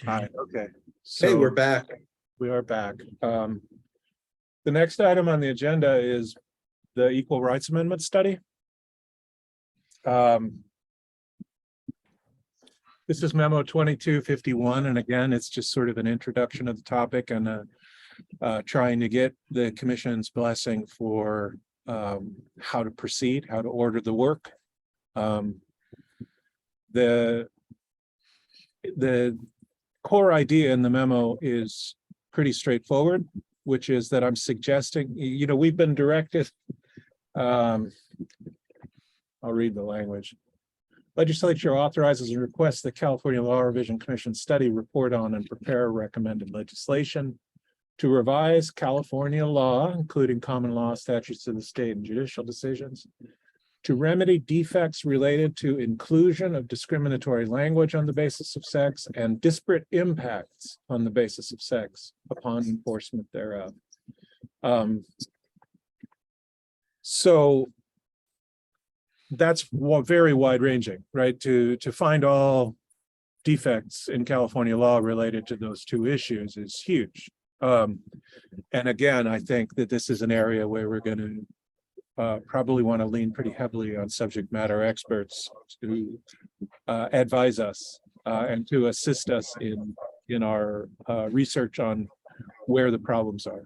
Hi, okay. Hey, So we're back. we are back. The next item on the agenda is the Equal Rights Amendment study. This is memo 2251, and again, it's just sort of an introduction of the topic and trying to get the commission's blessing for how to proceed, how to order the work. The core idea in the memo is pretty straightforward, which is that I'm suggesting, we've been directed, I'll read the language. Legislature authorizes and requests the California Law Revision Commission study report on and prepare recommended legislation to revise California law, including common law, statutes of the state, and judicial decisions, to remedy defects related to inclusion of discriminatory language on the basis of sex and disparate impacts on the basis of sex upon enforcement thereof. So that's very wide ranging, right? To find all defects in California law related to those two issues is huge. And again, I think that this is an area where we're going to probably want to lean pretty heavily on subject matter experts to advise us and to assist us in our research on where the problems are.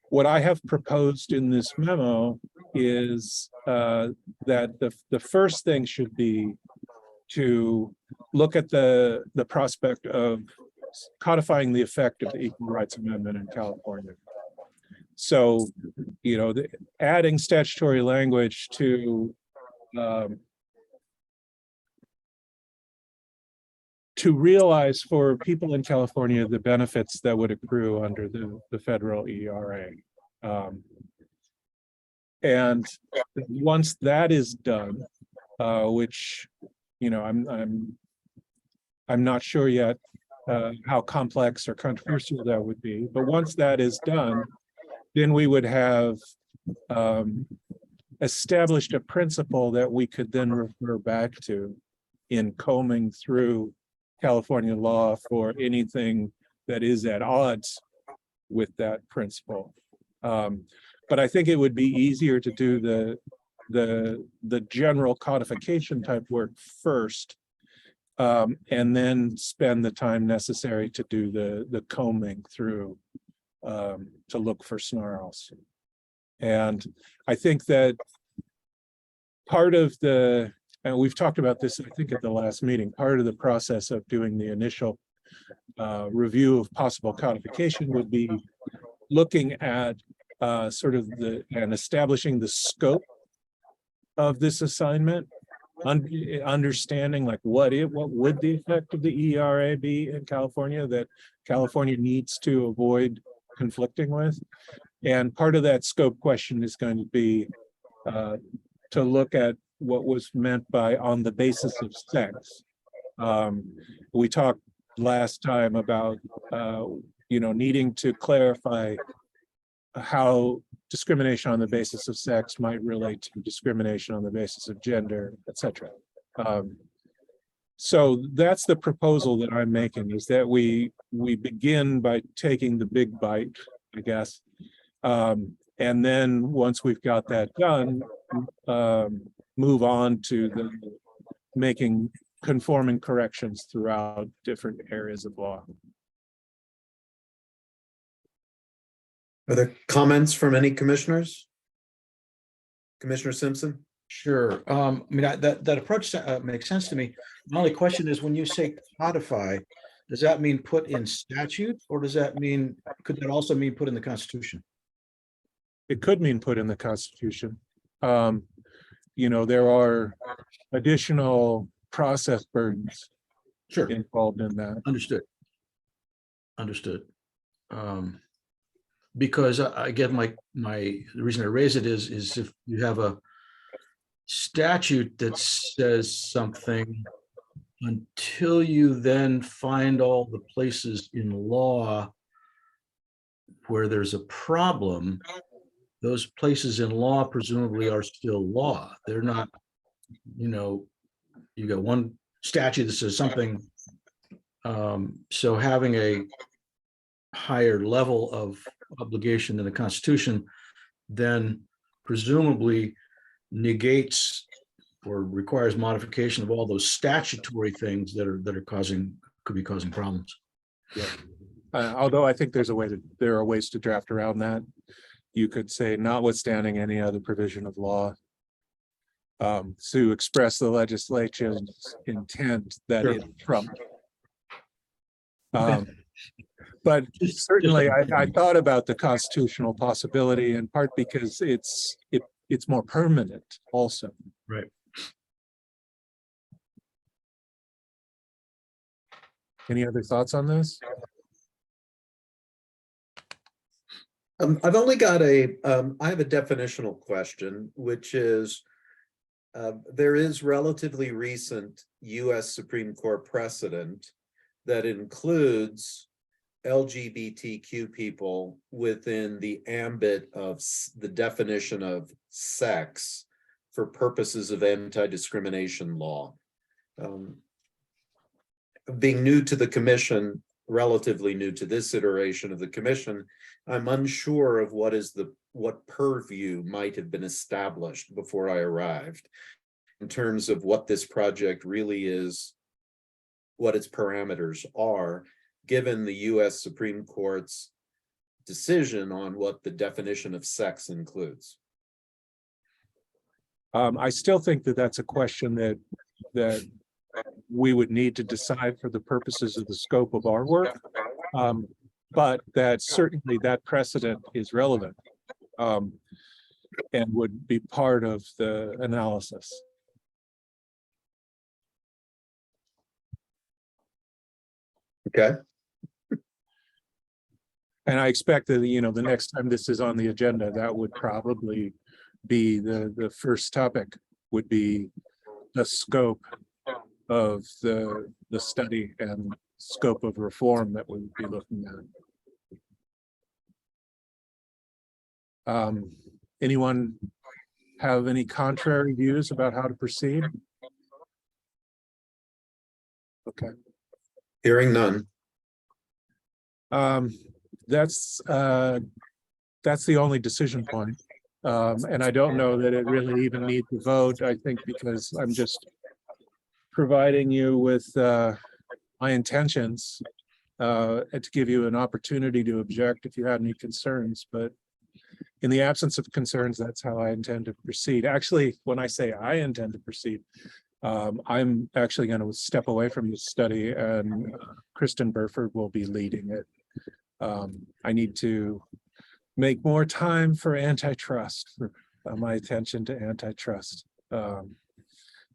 What I have proposed in this memo is that the first thing should be to look at the prospect of codifying the effect of the Equal Rights Amendment in California. So, adding statutory language to realize for people in California the benefits that would accrue under the federal ERA. And once that is done, which, I'm not sure yet how complex or controversial that would be, but once that is done, then we would have established a principle that we could then refer back to in combing through California law for anything that is at odds with that principle. But I think it would be easier to do the general codification type work first, and then spend the time necessary to do the combing through to look for snarls. And I think that part of and we've talked about this, I think, at the last meeting, part of the process of doing the initial review of possible codification would be looking at and establishing the scope of this assignment, understanding like what would the effect of the ERA be in California that California needs to avoid conflicting with. And part of that scope question is going to be to look at what was meant by on the basis of sex. We talked last time about needing to clarify how discrimination on the basis of sex might relate to discrimination on the basis of gender, etc. So that's the proposal that I'm making, is that we begin by taking the big bite, I guess, and then once we've got that done, move on to making conforming corrections throughout different areas of law. Are there comments from any commissioners? Commissioner Simpson? Sure. That approach makes sense to me. My only question is, when you say codify, does that mean put in statute, or could that also mean put in the Constitution? It could mean put in the Constitution. There are additional process burdens involved in that. Understood. Because again, the reason I raise it is if you have a statute that says something, until you then find all the places in law where there's a problem, those places in law presumably are still law. They're not, you got one statute that says something So having a higher level of obligation in the Constitution then presumably negates or requires modification of all those statutory things that could be causing problems. Although I think there are ways to draft around that. You could say notwithstanding any other provision of law, to express the legislature's intent that Sure. it trumped. But certainly I thought about the constitutional possibility, in part because it's more permanent also. Right. Any other thoughts on this? I've only got I have a definitional question, which is, there is relatively recent US Supreme Court precedent that includes LGBTQ people within the ambit of the definition of sex for purposes of anti-discrimination law. Being new to the commission, relatively new to this iteration of the commission, I'm unsure of what purview might have been established before I arrived in terms of what this project really is, what its parameters are, given the US Supreme Court's decision on what the definition of sex includes. I still think that that's a question that we would need to decide for the purposes of the scope of our work. But that certainly that precedent is relevant and would be part of the analysis. Okay. And I expect that, the next time this is on the agenda, that would probably be the first topic would be the scope of the study and scope of reform that we would be looking at. Anyone have any contrary views about how to proceed? Okay. Hearing none. That's the only decision point. And I don't know that it really even needs a vote, I think, because I'm just providing you with my intentions and to give you an opportunity to object if you had any concerns. But in the absence of concerns, that's how I intend to proceed. Actually, when I say I intend to proceed, I'm actually going to step away from the study, and Kristen Burford will be leading it. I need to make more time for antitrust, for my attention to antitrust.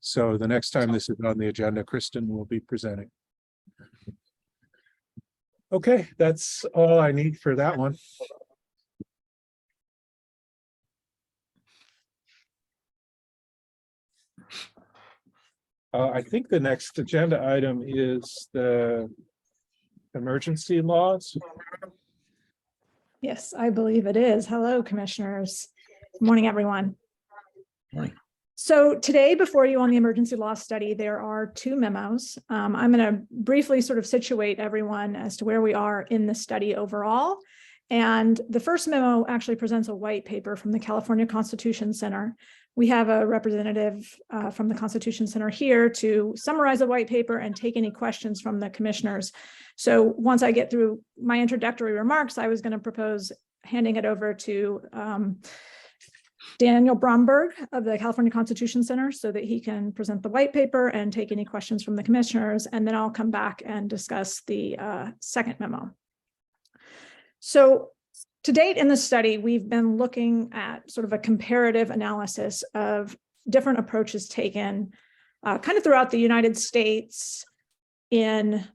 So the next time this is on the agenda, Kristen will be presenting. Okay, that's all I need for that one. I think the next agenda item is the emergency laws. Yes, I believe it is. Hello, commissioners. Good morning, everyone. Morning. So today before you on the emergency law study, there are two memos. I'm going to briefly sort of situate everyone as to where we are in the study overall. And the first memo actually presents a white paper from the California Constitution Center. We have a representative from the Constitution Center here to summarize the white paper and take any questions from the commissioners. So once I get through my introductory remarks, I was going to propose handing it over to Daniel Bromberg of the California Constitution Center so that he can present the white paper and take any questions from the commissioners. And then I'll come back and discuss the second memo. So to date in the study, we've been looking at sort of a comparative analysis of different approaches taken kind of throughout the United States in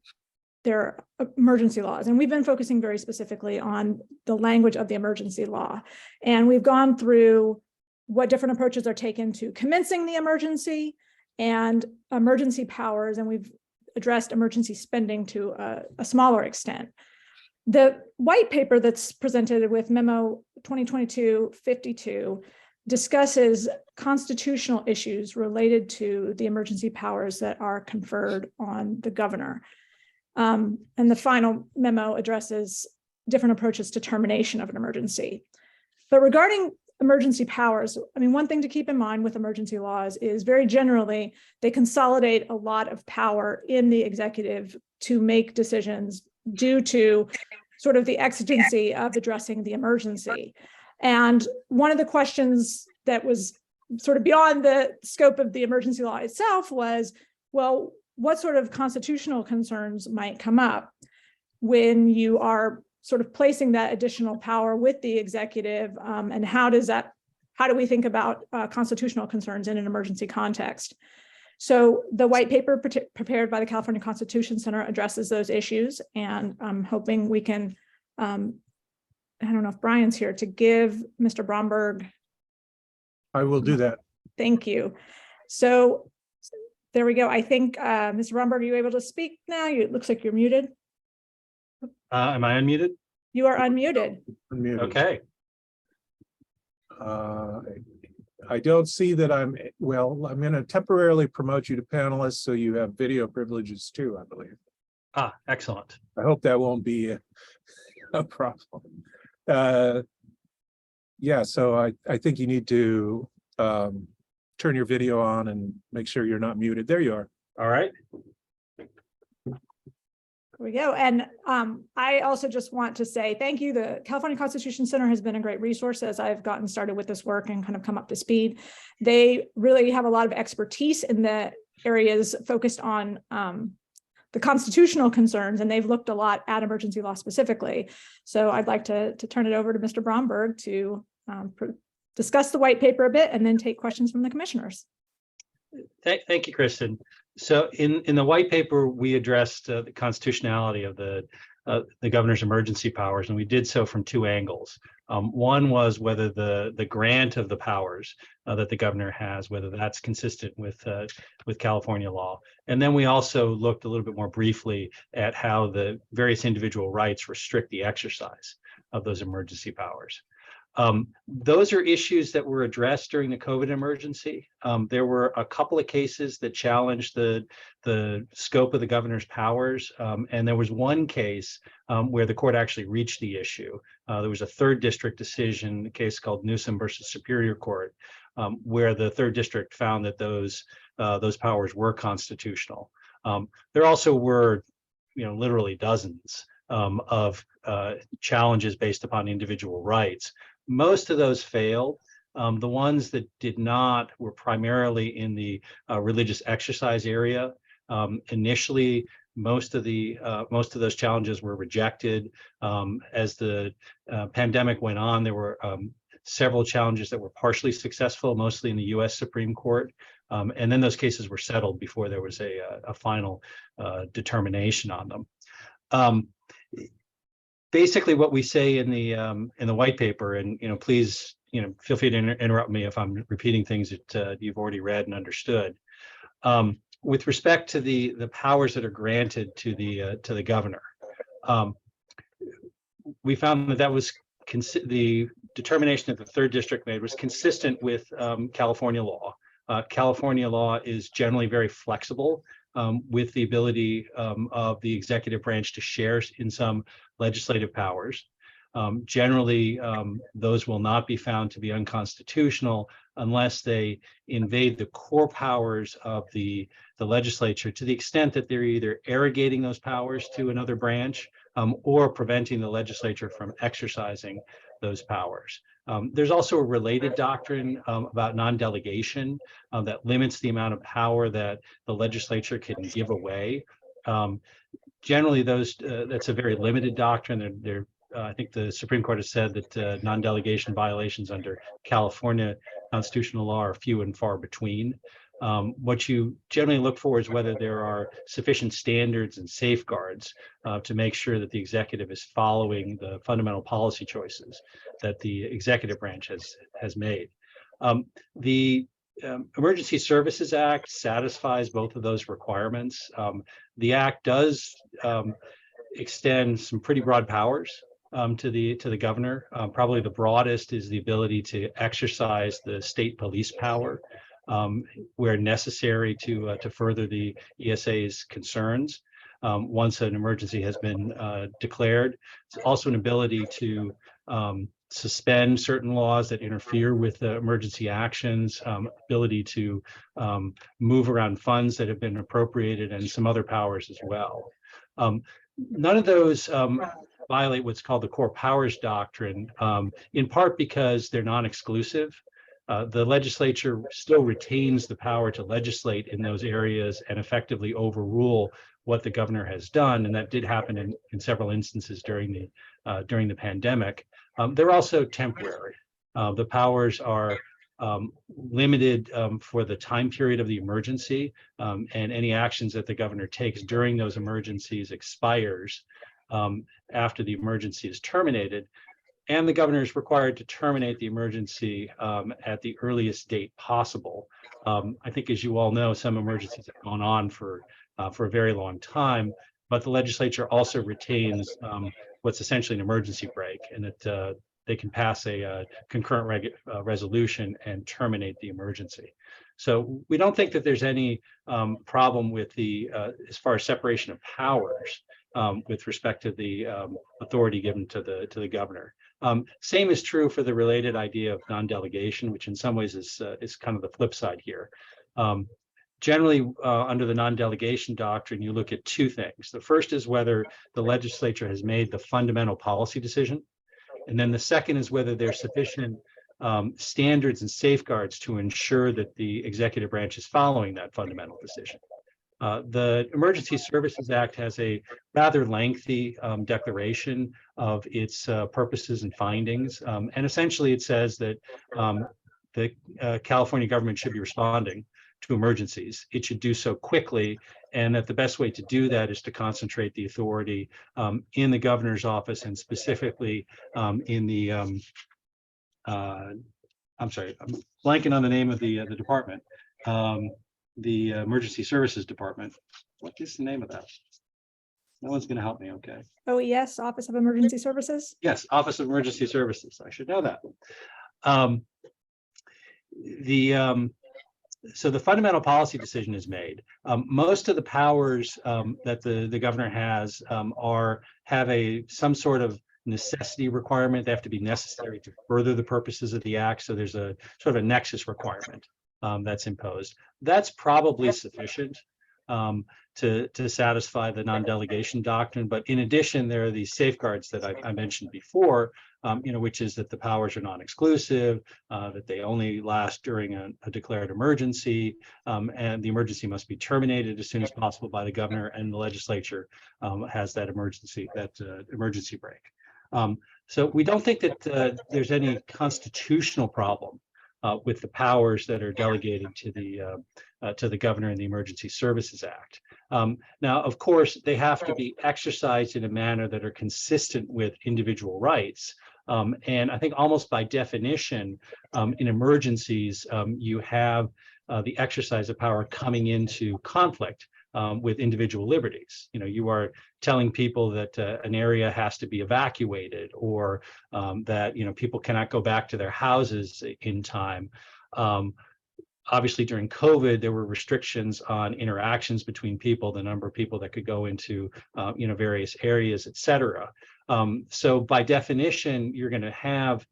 their emergency laws. And we've been focusing very specifically on the language of the emergency law. And we've gone through what different approaches are taken to commencing the emergency and emergency powers. And we've addressed emergency spending to a smaller extent. The white paper that's presented with memo 2022-52 discusses constitutional issues related to the emergency powers that are conferred on the governor. And the final memo addresses different approaches to termination of an emergency. But regarding emergency powers, I mean, one thing to keep in mind with emergency laws is very generally, they consolidate a lot of power in the executive to make decisions due to sort of the exigency of addressing the emergency. And one of the questions that was sort of beyond the scope of the emergency law itself was, well, what sort of constitutional concerns might come up when you are sort of placing that additional power with the executive, and how do we think about constitutional concerns in an emergency context? So the white paper prepared by the California Constitution Center addresses those issues, and I'm hoping we can, I don't know if Brian's here, to give Mr. Bromberg. I will do that. Thank you. So there we go. I think, Mr. Bromberg, are you able to speak now? It looks like you're muted. Am I unmuted? You are unmuted. Unmuted. Okay. I don't see that I'm going to temporarily promote you to panelist, so you have video privileges too, I believe. Excellent. I hope that won't be a problem. Yeah, so I think you need to turn your video on and make sure you're not muted. There you are. All right. There we go. And I also just want to say thank you. The California Constitution Center has been a great resource as I've gotten started with this work and kind of come up to speed. They really have a lot of expertise in the areas focused on the constitutional concerns, and they've looked a lot at emergency law specifically. So I'd like to turn it over to Mr. Bromberg to discuss the white paper a bit and then take questions from the commissioners. Thank you, Kristen. So in the white paper, we addressed the constitutionality of the governor's emergency powers, and we did so from two angles. One was whether the grant of the powers that the governor has, whether that's consistent with California law. And then we also looked a little bit more briefly at how the various individual rights restrict the exercise of those emergency powers. Those are issues that were addressed during the COVID emergency. There were a couple of cases that challenged the scope of the governor's powers. And there was one case where the court actually reached the issue. There was a third district decision, a case called Newsom versus Superior Court, where the third district found that those powers were constitutional. There also were, literally dozens of challenges based upon individual rights. Most of those failed. The ones that did not were primarily in the religious exercise area. Initially, most of those challenges were rejected. As the pandemic went on, there were several challenges that were partially successful, mostly in the U.S. Supreme Court. And then those cases were settled before there was a final determination on them. Basically, what we say in the white paper, and please feel free to interrupt me if I'm repeating things that you've already read and understood. With respect to the powers that are granted to the governor, we found that was the determination that the third district made was consistent with California law. California law is generally very flexible with the ability of the executive branch to share in some legislative powers. Generally, those will not be found to be unconstitutional unless they invade the core powers of the legislature to the extent that they're either arrogating those powers to another branch or preventing the legislature from exercising those powers. There's also a related doctrine about non-delegation that limits the amount of power that the legislature can give away. Generally, that's a very limited doctrine. I think the Supreme Court has said that non-delegation violations under California constitutional law are few and far between. What you generally look for is whether there are sufficient standards and safeguards to make sure that the executive is following the fundamental policy choices that the executive branch has made. The Emergency Services Act satisfies both of those requirements. The act does extend some pretty broad powers to the governor. Probably the broadest is the ability to exercise the state police power where necessary to further the ESA's concerns. once an emergency has been declared. It's also an ability to suspend certain laws that interfere with emergency actions, ability to move around funds that have been appropriated, and some other powers as well. None of those violate what's called the core powers doctrine, in part because they're non-exclusive. The legislature still retains the power to legislate in those areas and effectively overrule what the governor has done, and that did happen in several instances during the pandemic. They're also temporary. The powers are limited for the time period of the emergency, and any actions that the governor takes during those emergencies expires after the emergency is terminated. And the governor is required to terminate the emergency at the earliest date possible. I think, as you all know, some emergencies have gone on for a very long time, but the legislature also retains what's essentially an emergency break, and that they can pass a concurrent resolution and terminate the emergency. So we don't think that there's any problem with the as far as separation of powers with respect to the authority given to the governor. Same is true for the related idea of non-delegation, which in some ways is kind of the flip side here. Generally, under the non-delegation doctrine, you look at two things. The first is whether the legislature has made the fundamental policy decision. And then the second is whether there's sufficient standards and safeguards to ensure that the executive branch is following that fundamental decision. The Emergency Services Act has a rather lengthy declaration of its purposes and findings. And essentially it says that the California government should be responding to emergencies. It should do so quickly, and that the best way to do that is to concentrate the authority in the governor's office, and specifically in the, I'm sorry, I'm blanking on the name of the department, the Emergency Services Department. What is the name of that? No one's going to help me. Okay. OES, Office of Emergency Services. Yes, Office of Emergency Services. I should know that. So the fundamental policy decision is made. Most of the powers that the governor has have some sort of necessity requirement. They have to be necessary to further the purposes of the act. So there's a sort of a nexus requirement that's imposed. That's probably sufficient to satisfy the non-delegation doctrine. But in addition, there are these safeguards that I mentioned before, which is that the powers are non-exclusive, that they only last during a declared emergency, and the emergency must be terminated as soon as possible by the governor, and the legislature has that emergency break. So we don't think that there's any constitutional problem with the powers that are delegated to the governor in the Emergency Services Act. Now, of course, they have to be exercised in a manner that are consistent with individual rights. And I think almost by definition, in emergencies, you have the exercise of power coming into conflict with individual liberties. You are telling people that an area has to be evacuated, or that people cannot go back to their houses in time. Obviously, during COVID, there were restrictions on interactions between people, the number of people that could go into various areas, et cetera. So by definition, you're going to have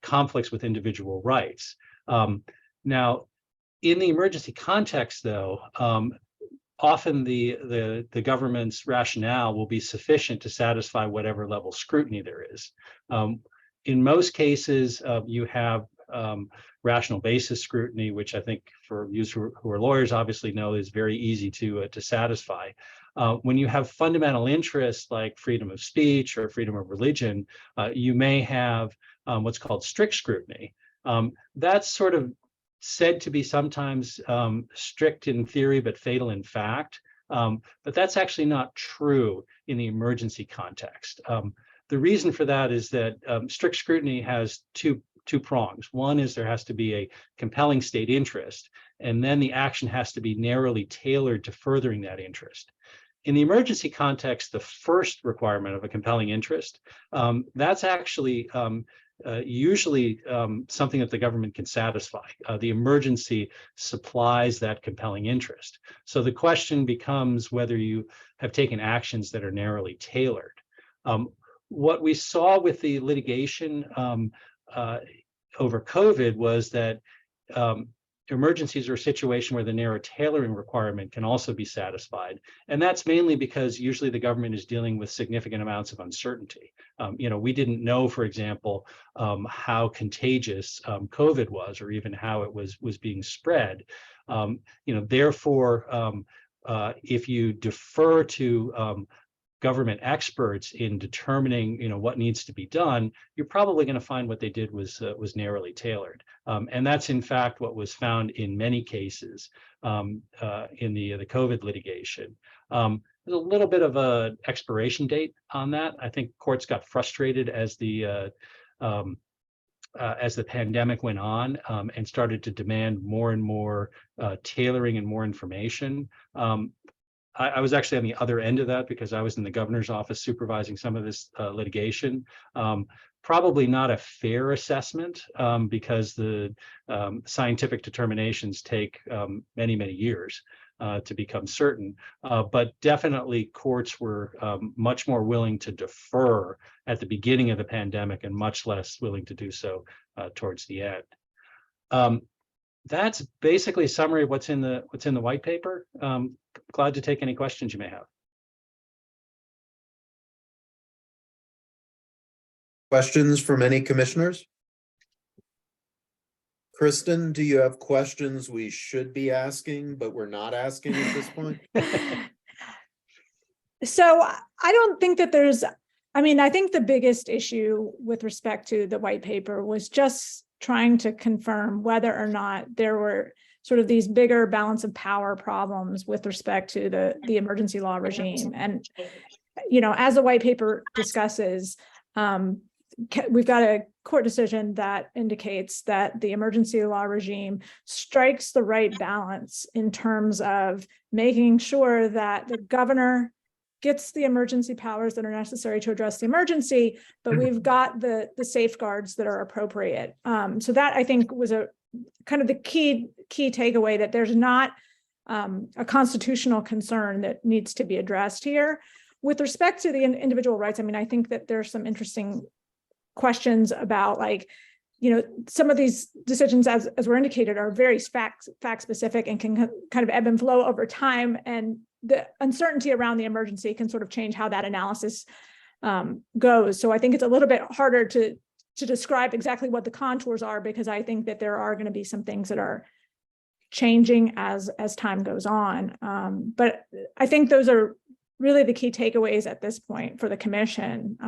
conflicts with individual rights. Now, in the emergency context, though, often the government's rationale will be sufficient to satisfy whatever level scrutiny there is. In most cases, you have rational basis scrutiny, which I think for you who are lawyers obviously know is very easy to satisfy. When you have fundamental interests like freedom of speech or freedom of religion, you may have what's called strict scrutiny. That's sort of said to be sometimes strict in theory, but fatal in fact. But that's actually not true in the emergency context. The reason for that is that strict scrutiny has two prongs. One is there has to be a compelling state interest, and then the action has to be narrowly tailored to furthering that interest. In the emergency context, the first requirement of a compelling interest, that's actually usually something that the government can satisfy. The emergency supplies that compelling interest. So the question becomes whether you have taken actions that are narrowly tailored. What we saw with the litigation over COVID was that emergencies are a situation where the narrow tailoring requirement can also be satisfied. And that's mainly because usually the government is dealing with significant amounts of uncertainty. We didn't know, for example, how contagious COVID was, or even how it was being spread. Therefore, if you defer to government experts in determining, what needs to be done, you're probably going to find what they did was narrowly tailored, and that's in fact what was found in many cases in the COVID litigation. There's a little bit of a expiration date on that. I think courts got frustrated as the pandemic went on and started to demand more and more tailoring and more information. I was actually on the other end of that because I was in the governor's office supervising some of this litigation. Probably not a fair assessment because the scientific determinations take many, many years to become certain. But definitely courts were much more willing to defer at the beginning of the pandemic and much less willing to do so towards the end. That's basically a summary of what's in the white paper. Glad to take any questions you may have. Questions from any commissioners? Kristen, do you have questions we should be asking, but we're not asking at this point? So I don't think that I think the biggest issue with respect to the white paper was just trying to confirm whether or not there were sort of these bigger balance of power problems with respect to the emergency law regime. And, as the white paper discusses, we've got a court decision that indicates that the emergency law regime strikes the right balance in terms of making sure that the governor gets the emergency powers that are necessary to address the emergency, but we've got the safeguards that are appropriate. So that, I think, was a kind of the key takeaway, that there's not a constitutional concern that needs to be addressed here. With respect to the individual rights, I think that there's some interesting questions about, some of these decisions, as were indicated, are very fact specific and can kind of ebb and flow over time. And the uncertainty around the emergency can sort of change how that analysis goes. So I think it's a little bit harder to describe exactly what the contours are, because I think that there are going to be some things that are changing as time goes on. But I think those are really the key takeaways at this point for the commission.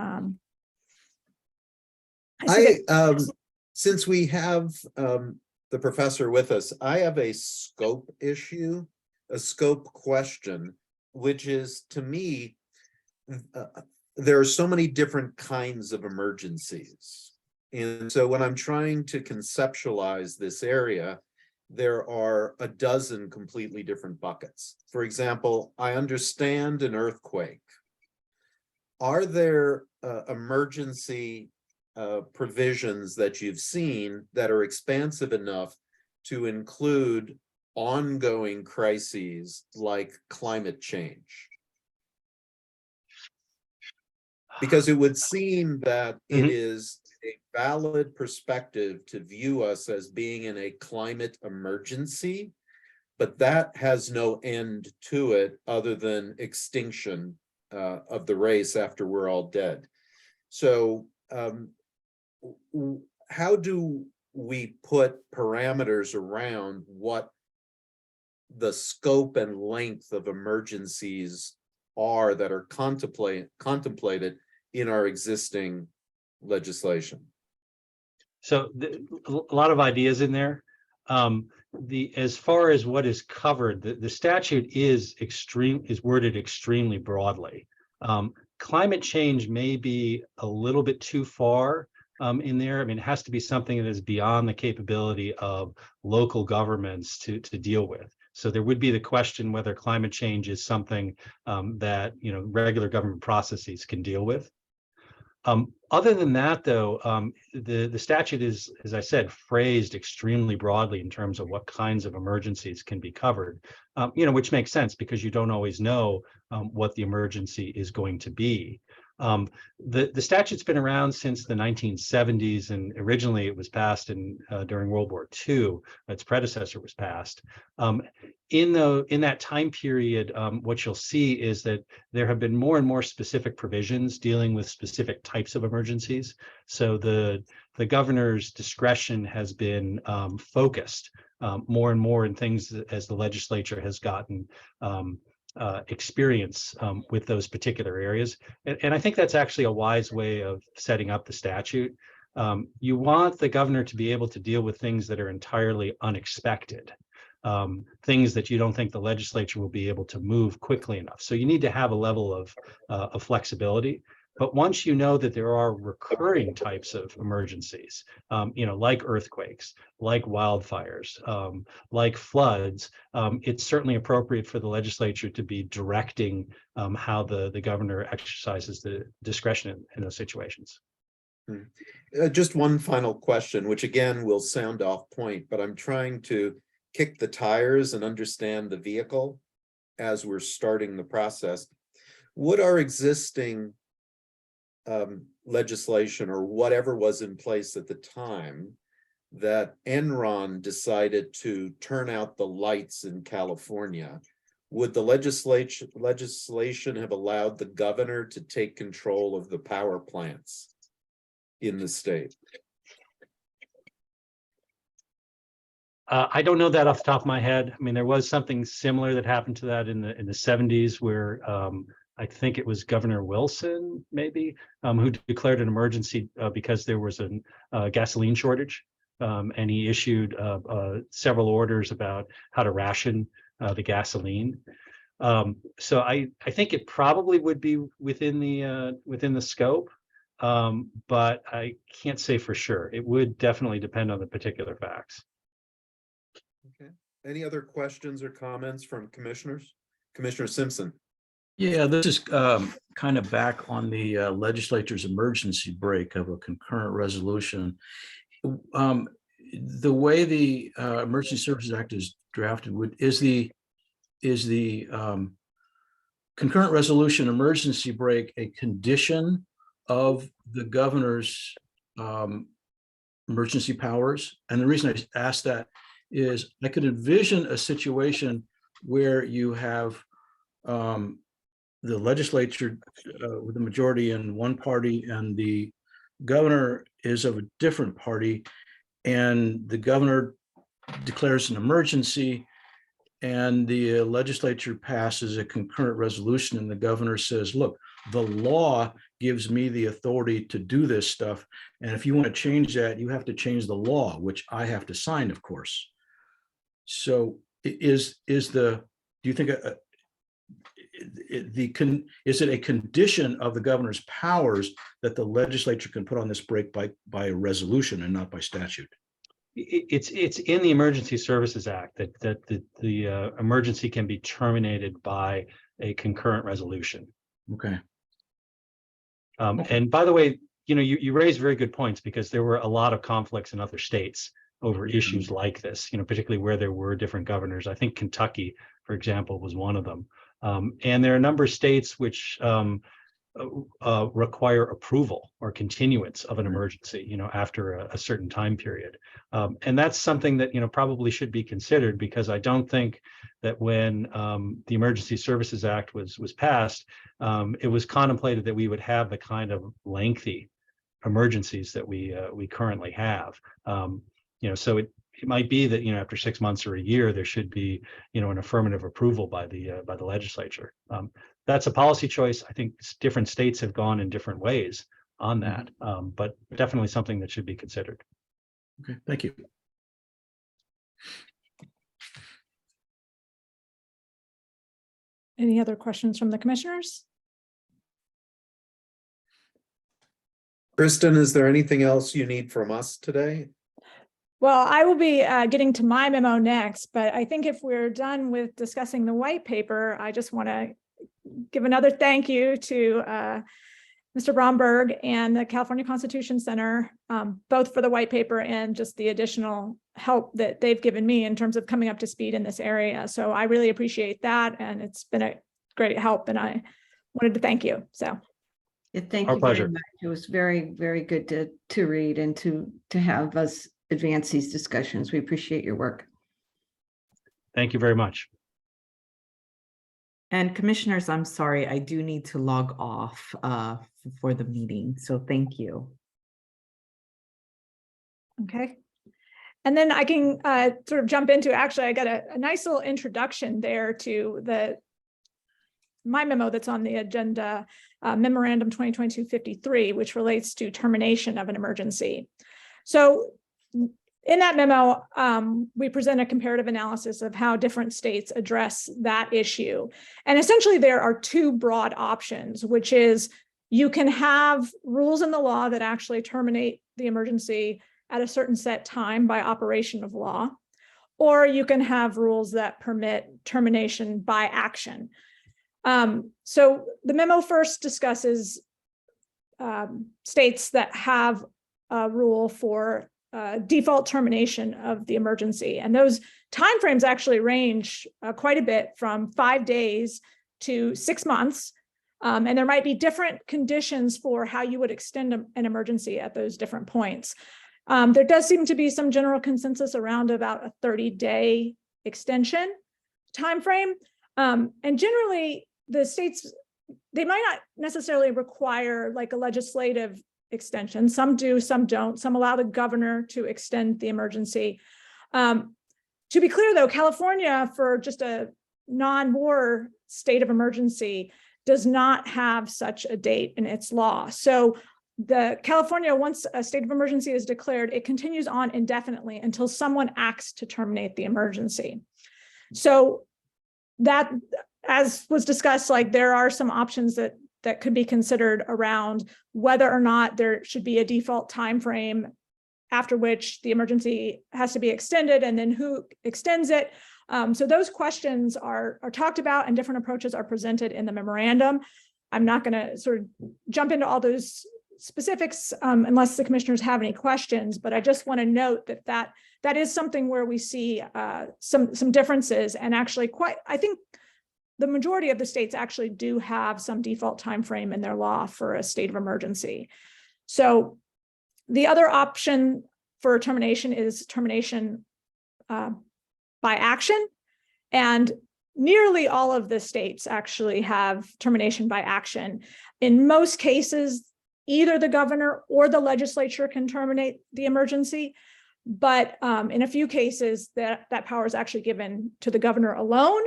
Since we have the professor with us, I have a scope issue, a scope question, which is, to me, there are so many different kinds of emergencies. And so when I'm trying to conceptualize this area, there are a dozen completely different buckets. For example, I understand an earthquake. Are there emergency provisions that you've seen that are expansive enough to include ongoing crises like climate change? Because it would seem that it is a valid perspective to view us as being in a climate emergency, but that has no end to it other than extinction of the race after we're all dead. So how do we put parameters around what the scope and length of emergencies are that are contemplated in our existing legislation? So a lot of ideas in there. As far as what is covered, the statute is worded extremely broadly. Climate change may be a little bit too far in there. It has to be something that is beyond the capability of local governments to deal with. So there would be the question whether climate change is something that regular government processes can deal with. Other than that, though, the statute is, as I said, phrased extremely broadly in terms of what kinds of emergencies can be covered, which makes sense because you don't always know what the emergency is going to be. The statute's been around since the 1970s, and originally it was passed during World War II. Its predecessor was passed. In that time period, what you'll see is that there have been more and more specific provisions dealing with specific types of emergencies. So the governor's discretion has been focused more and more in things as the legislature has gotten experience with those particular areas. And I think that's actually a wise way of setting up the statute. You want the governor to be able to deal with things that are entirely unexpected, things that you don't think the legislature will be able to move quickly enough. So you need to have a level of flexibility. But once you know that there are recurring types of emergencies, like earthquakes, like wildfires, like floods, it's certainly appropriate for the legislature to be directing how the governor exercises the discretion in those situations. Just one final question, which again will sound off point, but I'm trying to kick the tires and understand the vehicle as we're starting the process. Would our existing legislation or whatever was in place at the time that Enron decided to turn out the lights in California, would the legislation have allowed the governor to take control of the power plants in the state? I don't know that off the top of my head. I mean, there was something similar that happened to that in the 70s where I think it was Governor Wilson, maybe, who declared an emergency because there was a gasoline shortage. And he issued several orders about how to ration the gasoline. So I think it probably would be within the scope, but I can't say for sure. It would definitely depend on the particular facts. Okay. Any other questions or comments from commissioners? Commissioner Simpson. Yeah, this is kind of back on the legislature's emergency break of a concurrent resolution. The way the Emergency Services Act is drafted is the concurrent resolution emergency break a condition of the governor's emergency powers? And the reason I ask that is I could envision a situation where you have the legislature with the majority in one party and the governor is of a different party, and the governor declares an emergency and the legislature passes a concurrent resolution and the governor says, look, the law gives me the authority to do this stuff. And if you want to change that, you have to change the law, which I have to sign, of course. So do you think is it a condition of the governor's powers that the legislature can put on this break by a resolution and not by statute? It's in the Emergency Services Act that the emergency can be terminated by a concurrent resolution. Okay. And by the way, you raise very good points because there were a lot of conflicts in other states over issues like this, particularly where there were different governors. I think Kentucky, for example, was one of them. And there are a number of states which require approval or continuance of an emergency, after a certain time period. And that's something that, probably should be considered, because I don't think that when the Emergency Services Act was passed, it was contemplated that we would have the kind of lengthy emergencies that we currently have. So it might be that, after 6 months or a year, there should be, an affirmative approval by the legislature. That's a policy choice. I think different states have gone in different ways on that, but definitely something that should be considered. Okay, thank you. Any other questions from the commissioners? Kristen, is there anything else you need from us today? Well, I will be getting to my memo next, but I think if we're done with discussing the white paper, I just want to give another thank you to Mr. Bromberg and the California Constitution Center, both for the white paper and just the additional help that they've given me in terms of coming up to speed in this area. So I really appreciate that. And it's been a great help. And I wanted to thank you. So. Yeah, thank Our you very pleasure. much. It was very, very good to read and to have us advance these discussions. We appreciate your work. Thank you very much. And commissioners, I'm sorry, I do need to log off for the meeting. So thank you. Okay. And then I can sort of jump into, actually, I got a nice little introduction there to my memo that's on the agenda, Memorandum 2022-53, which relates to termination of an emergency. So in that memo, we present a comparative analysis of how different states address that issue. And essentially, there are two broad options, which is you can have rules in the law that actually terminate the emergency at a certain set time by operation of law, or you can have rules that permit termination by action. So the memo first discusses states that have a rule for default termination of the emergency. And those timeframes actually range quite a bit from 5 days to 6 months. And there might be different conditions for how you would extend an emergency at those different points. There does seem to be some general consensus around about a 30-day extension timeframe. And generally, the states, they might not necessarily require like a legislative extension. Some do, some don't. Some allow the governor to extend the emergency. To be clear, though, California, for just a non-war state of emergency, does not have such a date in its law. So the California, once a state of emergency is declared, it continues on indefinitely until someone acts to terminate the emergency. So that, as was discussed, like there are some options that could be considered around whether or not there should be a default time frame after which the emergency has to be extended, and then who extends it. So those questions are talked about, and different approaches are presented in the memorandum. I'm not going to sort of jump into all those specifics unless the commissioners have any questions, but I just want to note that is something where we see some differences, and actually I think the majority of the states actually do have some default time frame in their law for a state of emergency. So the other option for termination is termination by action. And nearly all of the states actually have termination by action. In most cases, either the governor or the legislature can terminate the emergency. But in a few cases, that power is actually given to the governor alone,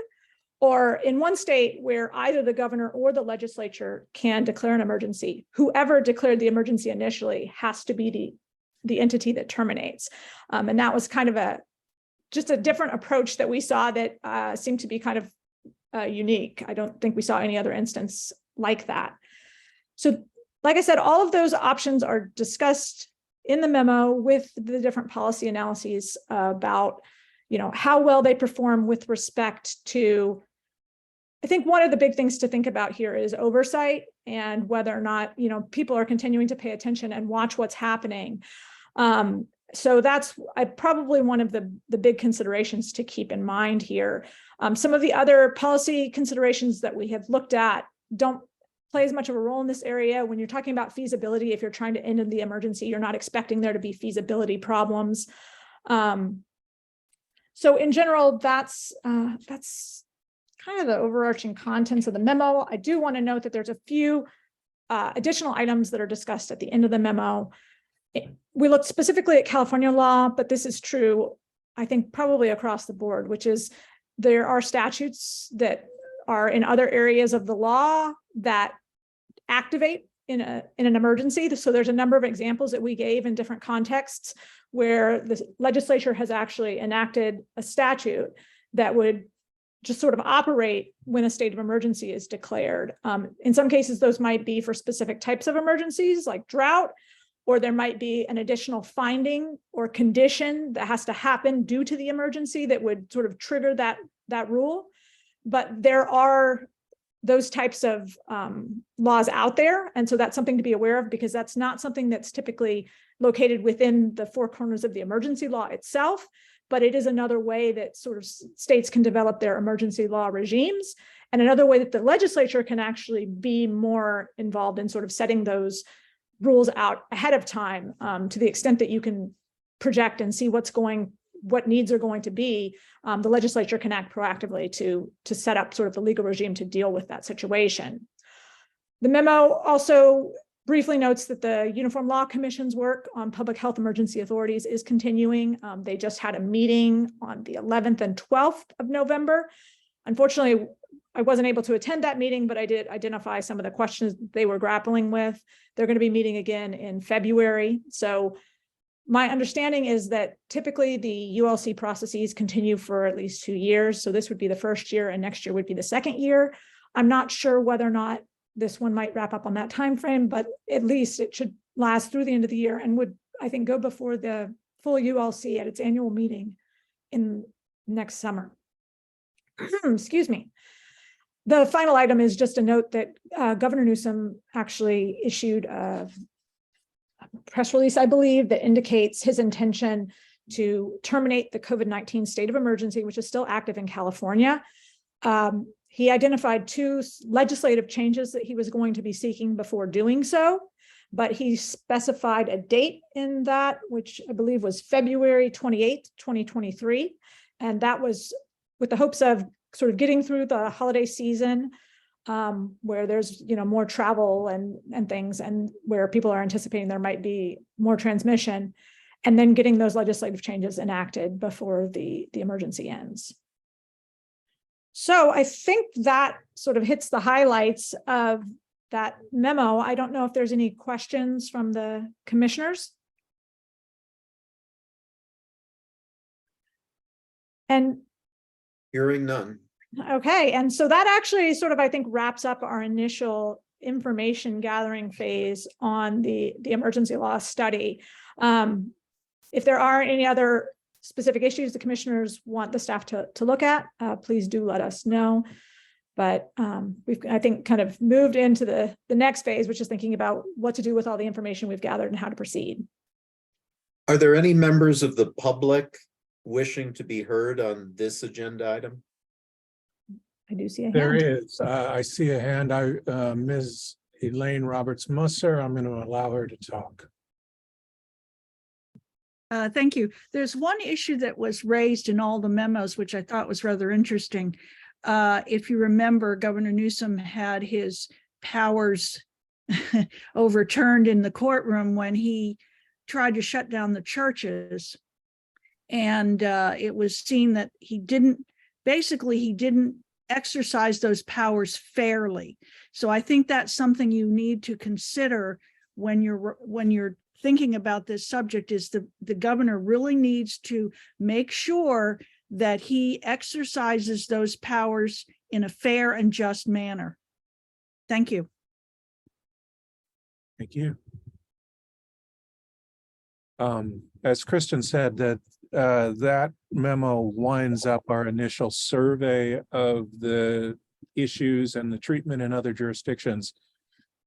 or in one state where either the governor or the legislature can declare an emergency. Whoever declared the emergency initially has to be the entity that terminates. And that was kind of just a different approach that we saw that seemed to be kind of unique. I don't think we saw any other instance like that. So like I said, all of those options are discussed in the memo with the different policy analyses about, how well they perform with respect to, I think one of the big things to think about here is oversight and whether or not, people are continuing to pay attention and watch what's happening. So that's probably one of the big considerations to keep in mind here. Some of the other policy considerations that we have looked at don't play as much of a role in this area. When you're talking about feasibility, if you're trying to end the emergency, you're not expecting there to be feasibility problems. So in general, that's kind of the overarching contents of the memo. I do want to note that there's a few additional items that are discussed at the end of the memo. We looked specifically at California law, but this is true, I think, probably across the board, which is there are statutes that are in other areas of the law that activate in an emergency. So there's a number of examples that we gave in different contexts where the legislature has actually enacted a statute that would just sort of operate when a state of emergency is declared. In some cases, those might be for specific types of emergencies like drought, or there might be an additional finding or condition that has to happen due to the emergency that would sort of trigger that rule. But there are those types of laws out there. And so that's something to be aware of, because that's not something that's typically located within the four corners of the emergency law itself, but it is another way that sort of states can develop their emergency law regimes, and another way that the legislature can actually be more involved in sort of setting those rules out ahead of time, to the extent that you can project and see what needs are going to be. The legislature can act proactively to set up sort of the legal regime to deal with that situation. The memo also briefly notes that the Uniform Law Commission's work on public health emergency authorities is continuing. They just had a meeting on the 11th and 12th of November. Unfortunately, I wasn't able to attend that meeting, but I did identify some of the questions they were grappling with. They're going to be meeting again in February. So my understanding is that typically the ULC processes continue for at least 2 years. So this would be the first year, and next year would be the second year. I'm not sure whether or not this one might wrap up on that time frame, but at least it should last through the end of the year, and would, I think, go before the full ULC at its annual meeting in next summer. Excuse me. The final item is just a note that Governor Newsom actually issued a press release, I believe, that indicates his intention to terminate the COVID-19 state of emergency, which is still active in California. He identified 2 legislative changes that he was going to be seeking before doing so, but he specified a date in that, which I believe was February 28th, 2023. And that was with the hopes of sort of getting through the holiday season, where there's more travel and things, and where people are anticipating there might be more transmission, and then getting those legislative changes enacted before the emergency ends. So I think that sort of hits the highlights of that memo. I don't know if there's any questions from the commissioners. And Hearing none. okay, and so that actually sort of, I think, wraps up our initial information gathering phase on the emergency law study. If there are any other specific issues the commissioners want the staff to look at, please do let us know. But we've, I think, kind of moved into the next phase, which is thinking about what to do with all the information we've gathered and how to proceed. Are there any members of the public wishing to be heard on this agenda item? I do see a There hand. is, I see a hand. Ms. Elaine Roberts-Musser, I'm going to allow her to talk. Thank you. There's one issue that was raised in all the memos, which I thought was rather interesting. If you remember, Governor Newsom had his powers overturned in the courtroom when he tried to shut down the churches. And it was seen that he didn't exercise those powers fairly. So I think that's something you need to consider when you're thinking about this subject, is the governor really needs to make sure that he exercises those powers in a fair and just manner. Thank you. Thank you. As Kristen said, that memo winds up our initial survey of the issues and the treatment in other jurisdictions.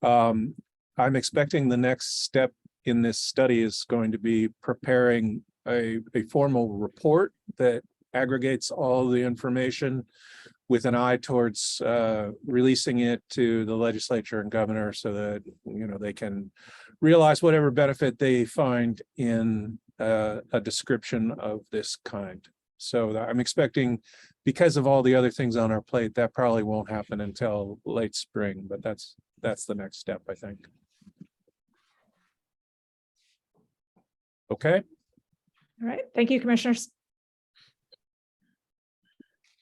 I'm expecting the next step in this study is going to be preparing a formal report that aggregates all the information with an eye towards releasing it to the legislature and governor, so that they can realize whatever benefit they find in a description of this kind. So I'm expecting, because of all the other things on our plate, that probably won't happen until late spring, but that's the next step, I think. Okay. All right, thank you, commissioners.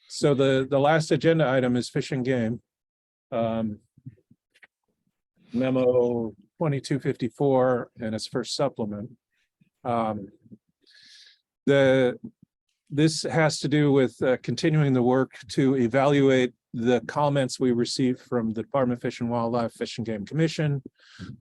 So the last agenda item is Fish and Game. Memo 2254 and its first supplement. This has to do with continuing the work to evaluate the comments we received from the Department of Fish and Wildlife, Fish and Game Commission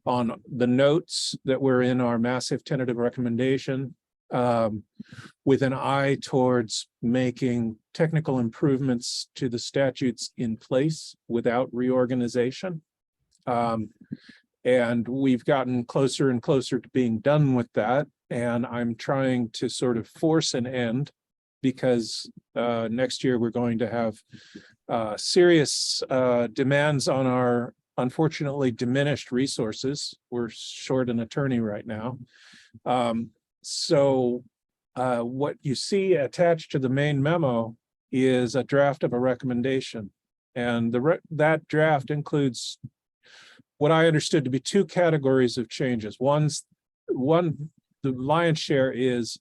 on the notes that were in our massive tentative recommendation. with an eye towards making technical improvements to the statutes in place without reorganization. And we've gotten closer and closer to being done with that. And I'm trying to sort of force an end because next year we're going to have serious demands on our unfortunately diminished resources. We're short an attorney right now. So what you see attached to the main memo is a draft of a recommendation. And that draft includes what I understood to be two categories of changes. One, the lion's share is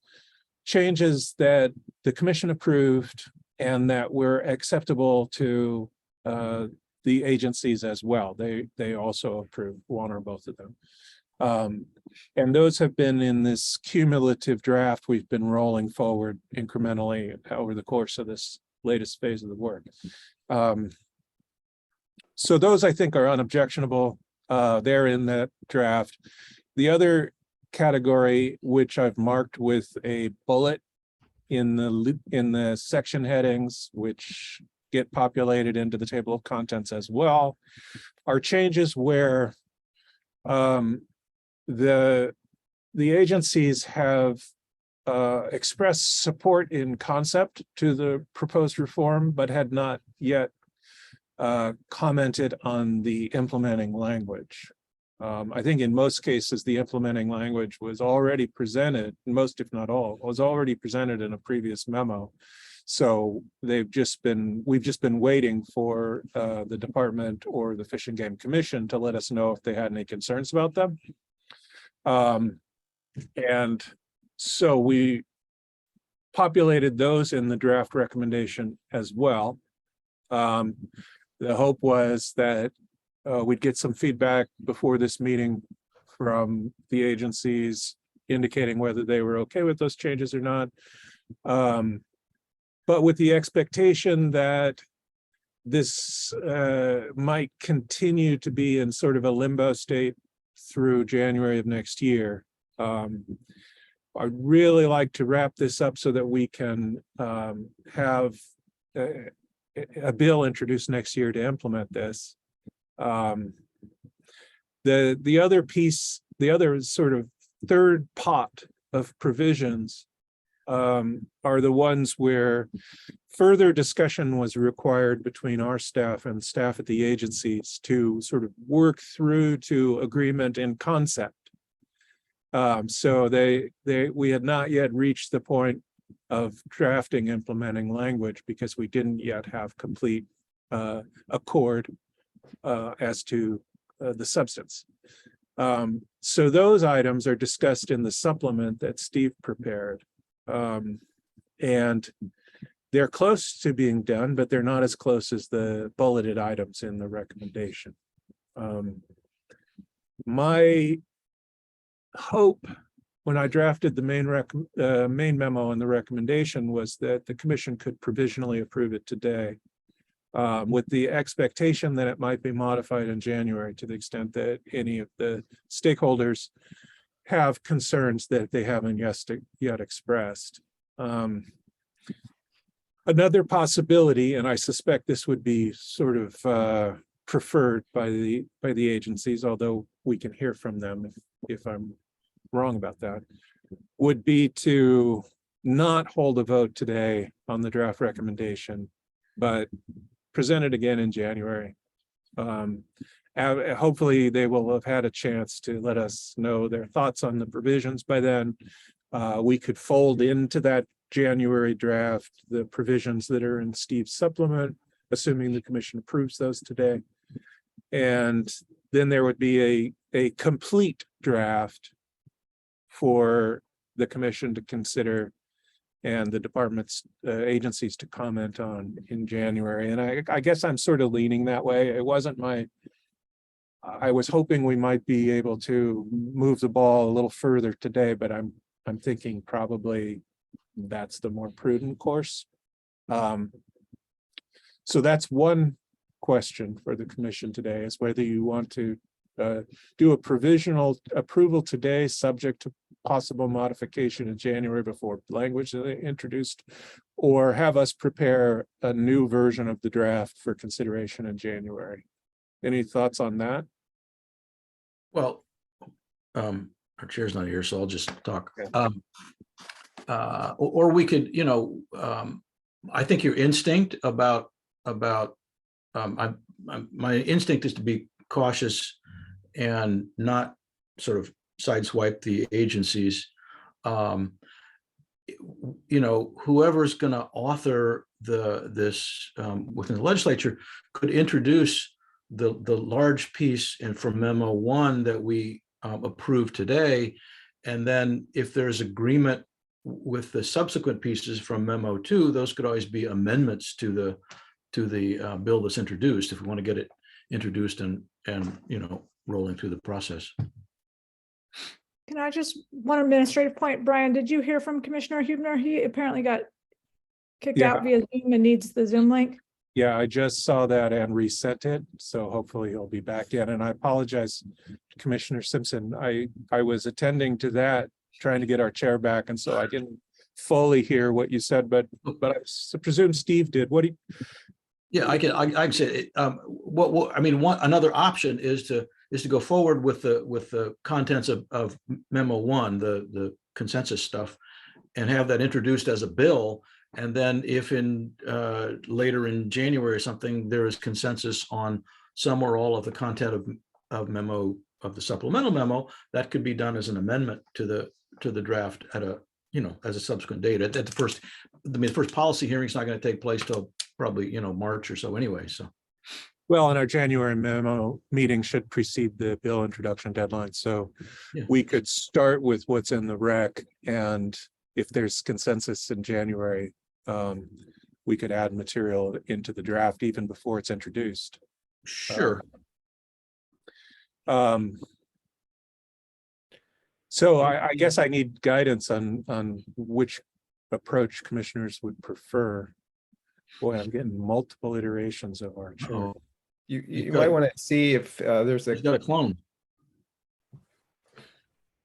changes that the commission approved and that were acceptable to the agencies as well. They also approved one or both of them. And those have been in this cumulative draft we've been rolling forward incrementally over the course of this latest phase of the work. So those I think are unobjectionable. They're in that draft. The other category, which I've marked with a bullet in the section headings, which get populated into the table of contents as well, are changes where the agencies have expressed support in concept to the proposed reform, but had not yet commented on the implementing language. I think in most cases, the implementing language was already presented, most if not all, was already presented in a previous memo. So we've just been waiting for the department or the Fish and Game Commission to let us know if they had any concerns about them. And so we populated those in the draft recommendation as well. The hope was that we'd get some feedback before this meeting from the agencies indicating whether they were okay with those changes or not. But with the expectation that this might continue to be in sort of a limbo state through January of next year. I'd really like to wrap this up so that we can have a bill introduced next year to implement this. The other piece, the other sort of third pot of provisions are the ones where further discussion was required between our staff and staff at the agencies to sort of work through to agreement in concept. So we had not yet reached the point of drafting implementing language because we didn't yet have complete accord as to the substance. So those items are discussed in the supplement that Steve prepared. And they're close to being done, but they're not as close as the bulleted items in the recommendation. My hope when I drafted the main memo and the recommendation was that the commission could provisionally approve it today, with the expectation that it might be modified in January to the extent that any of the stakeholders have concerns that they haven't yet expressed. Another possibility, and I suspect this would be sort of preferred by the agencies, although we can hear from them if I'm wrong about that, would be to not hold a vote today on the draft recommendation, but present it again in January. Hopefully they will have had a chance to let us know their thoughts on the provisions by then. We could fold into that January draft the provisions that are in Steve's supplement, assuming the commission approves those today. And then there would be a complete draft for the commission to consider and the department's agencies to comment on in January. And I guess I'm sort of leaning that way. It wasn't I was hoping we might be able to move the ball a little further today, but I'm thinking probably that's the more prudent course. So that's one question for the commission today, is whether you want to do a provisional approval today, subject to possible modification in January before language that they introduced, or have us prepare a new version of the draft for consideration in January. Any thoughts on that? Well, our chair's not here, so I'll just talk. Okay. Or we could, I think your instinct about, my instinct is to be cautious and not sort of sideswipe the agencies. Whoever's going to author this within the legislature could introduce the large piece and from memo 1 that we approved today. And then if there's agreement with the subsequent pieces from memo 2, those could always be amendments to the bill that's introduced if we want to get it introduced and rolling through the process. Can I just, one administrative point, Brian, did you hear from Commissioner Hubner? He apparently got kicked Yeah. out via Zoom and needs the Zoom link. Yeah, I just saw that and resent it, so hopefully he'll be back in. And I apologize, Commissioner Simpson. I was attending to that, trying to get our chair back, and so I didn't fully hear what you said, but I presume Steve did. What do you? Yeah, I can say, another option is to go forward with the contents of memo 1, the consensus stuff, and have that introduced as a bill. And then if in later in January or something, there is consensus on some or all of the content of the supplemental memo, that could be done as an amendment to the draft at as a subsequent date. At the first, the first policy hearing is not going to take place till probably, March or so anyway. So. Well, and our January memo meeting should precede the bill introduction deadline. So Yeah. we could start with what's in the rec, and if there's consensus in January, we could add material into the draft even before it's introduced. Sure. So I guess I need guidance on which approach commissioners would prefer. Boy, I'm getting multiple iterations of our chair. Oh, You got might it. want to see if there's a, he's got a clone.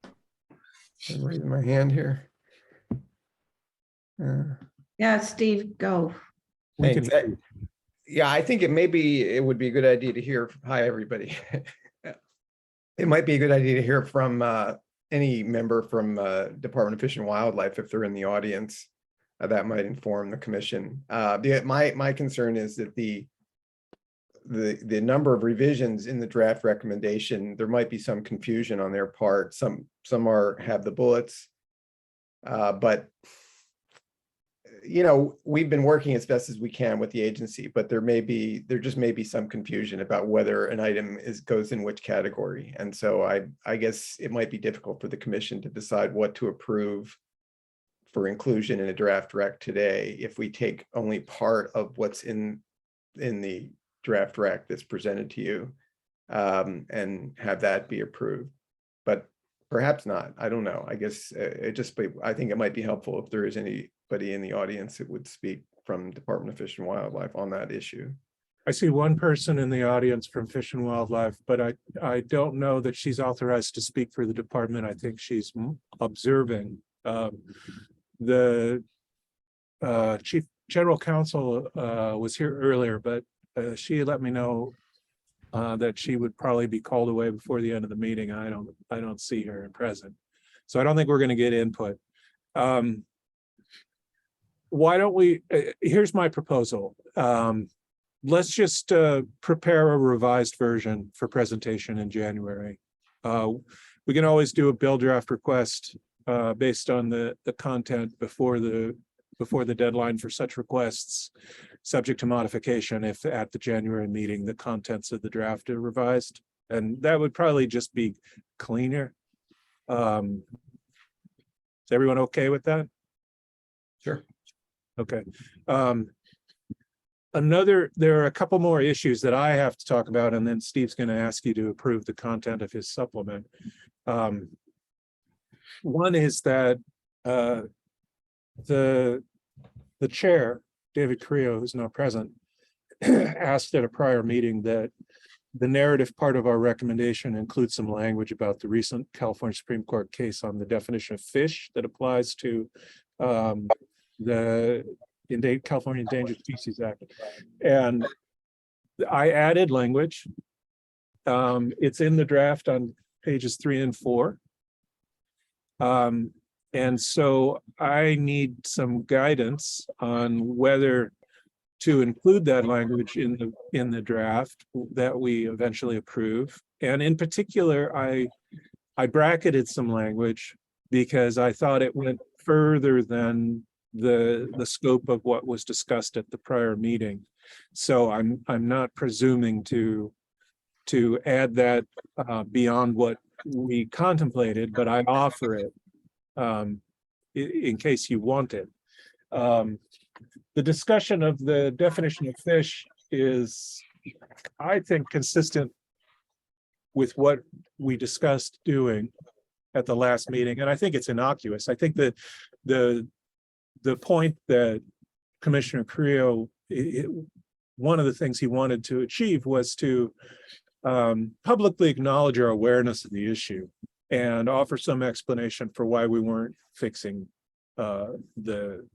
I'm raising my hand here. Yeah, Steve, go. We Thanks. can- Yeah, I think it would be a good idea to hear. Hi, everybody. It might be a good idea to hear from any member from Department of Fish and Wildlife if they're in the audience. That might inform the commission. My concern is that the number of revisions in the draft recommendation, there might be some confusion on their part. Some have the bullets, but we've been working as best as we can with the agency, but there just may be some confusion about whether an item goes in which category. And so I guess it might be difficult for the commission to decide what to approve for inclusion in a draft rec today if we take only part of what's in the draft rec that's presented to you and have that be approved. But perhaps not. I don't know. I guess I think it might be helpful if there is anybody in the audience that would speak from Department of Fish and Wildlife on that issue. I see one person in the audience from Fish and Wildlife, but I don't know that she's authorized to speak for the department. I think she's observing. The Chief General Counsel was here earlier, but she let me know that she would probably be called away before the end of the meeting. I don't see her present, so I don't think we're going to get input. Why don't we? Here's my proposal. Let's just prepare a revised version for presentation in January. We can always do a bill draft request based on the content before the deadline for such requests, subject to modification if at the January meeting the contents of the draft are revised, and that would probably just be cleaner. Is everyone okay with that? Sure. Okay. There are a couple more issues that I have to talk about, and then Steve's going to ask you to approve the content of his supplement. One is that the chair, David Creo, who's not present, asked at a prior meeting that the narrative part of our recommendation includes some language about the recent California Supreme Court case on the definition of fish that applies to the California Endangered Species Act. And I added language. It's in the draft on pages 3 and 4. And so I need some guidance on whether to include that language in the draft that we eventually approve. And in particular, I bracketed some language because I thought it went further than the scope of what was discussed at the prior meeting. So I'm not presuming to add that beyond what we contemplated, but I offer it in case you want it. The discussion of the definition of fish is, I think, consistent with what we discussed doing at the last meeting, and I think it's innocuous. I think that the point that Commissioner Creel, one of the things he wanted to achieve was to publicly acknowledge our awareness of the issue and offer some explanation for why we weren't fixing the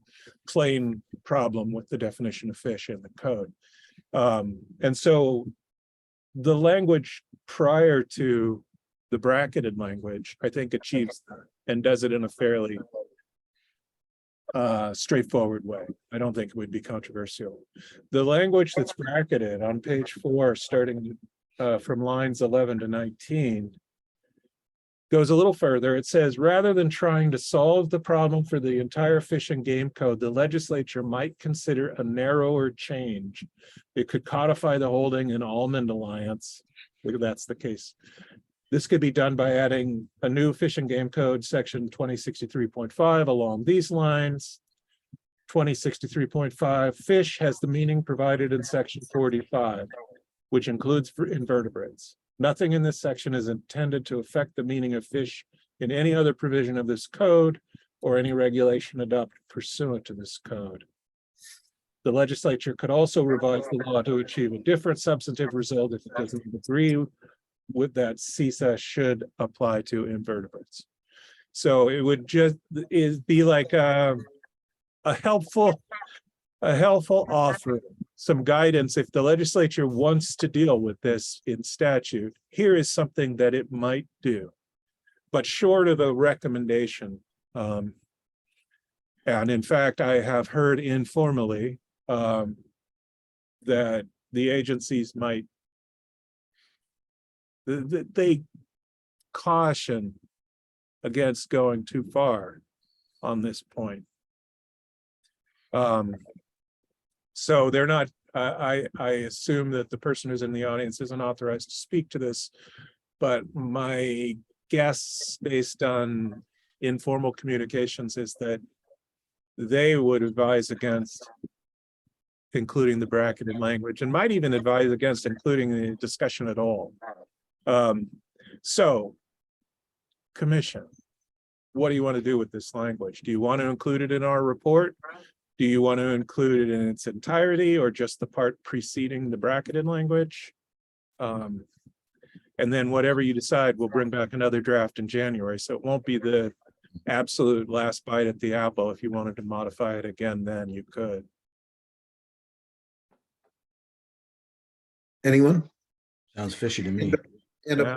plain problem with the definition of fish in the code. And so the language prior to the bracketed language, I think, achieves that and does it in a fairly straightforward way. I don't think it would be controversial. The language that's bracketed on page 4, starting from lines 11 to 19, goes a little further. It says, rather than trying to solve the problem for the entire Fish and Game Code, the legislature might consider a narrower change. It could codify the holding in Almond Alliance. If that's the case. This could be done by adding a new Fish and Game Code section 2063.5 along these lines. 2063.5, fish has the meaning provided in section 45, which includes for invertebrates. Nothing in this section is intended to affect the meaning of fish in any other provision of this code or any regulation adopted pursuant to this code. The legislature could also revise the law to achieve a different substantive result if it doesn't agree with that CSA should apply to invertebrates. So it would just be like a helpful offer, some guidance. If the legislature wants to deal with this in statute, here is something that it might do, but short of a recommendation. And in fact, I have heard informally that the agencies might, they caution against going too far on this point. So they're not, I assume that the person who's in the audience isn't authorized to speak to this, but my guess based on informal communications is that they would advise against including the bracketed language and might even advise against including the discussion at all. So, Commission, what do you want to do with this language? Do you want to include it in our report? Do you want to include it in its entirety or just the part preceding the bracketed language? And then whatever you decide, we'll bring back another draft in January. So it won't be the absolute last bite at the apple. If you wanted to modify it again, then you could. Anyone? Sounds fishy to me. And Yeah.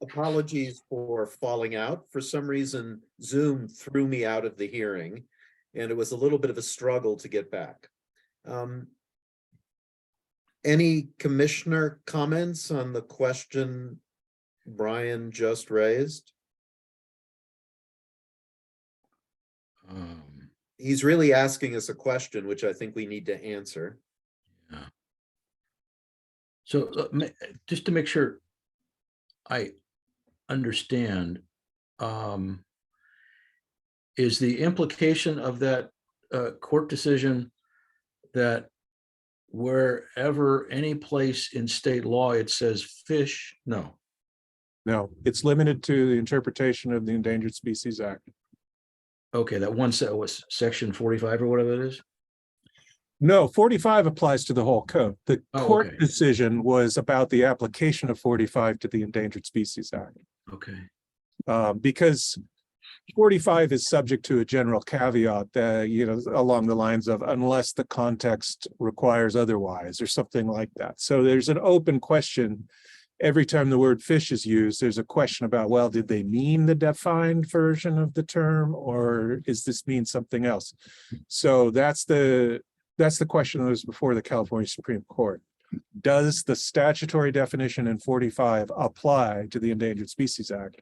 apologies for falling out. For some reason, Zoom threw me out of the hearing, and it was a little bit of a struggle to get back. Any commissioner comments on the question Brian just raised? He's really asking us a question, which I think we need to answer. So just to make sure I understand, is the implication of that court decision that wherever any place in state law it says fish? No. No, it's limited to the interpretation of the Endangered Species Act. Okay, that one set was section 45 or whatever it is. No, 45 applies to the whole code. The Oh, court okay. decision was about the application of 45 to the Endangered Species Act. Okay. Because 45 is subject to a general caveat that, you know, along the lines of unless the context requires otherwise or something like that. So there's an open question. Every time the word fish is used, there's a question about, well, did they mean the defined version of the term, or is this mean something else? So that's the question that was before the California Supreme Court. Does the statutory definition in 45 apply to the Endangered Species Act?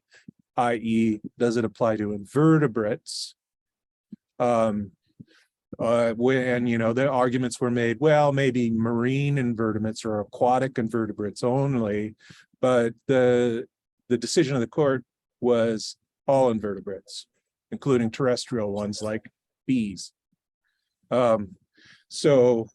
I.e., does it apply to invertebrates? When, you know, the arguments were made, well, maybe marine invertebrates or aquatic invertebrates only, but the decision of the court was all invertebrates, including terrestrial ones like bees. So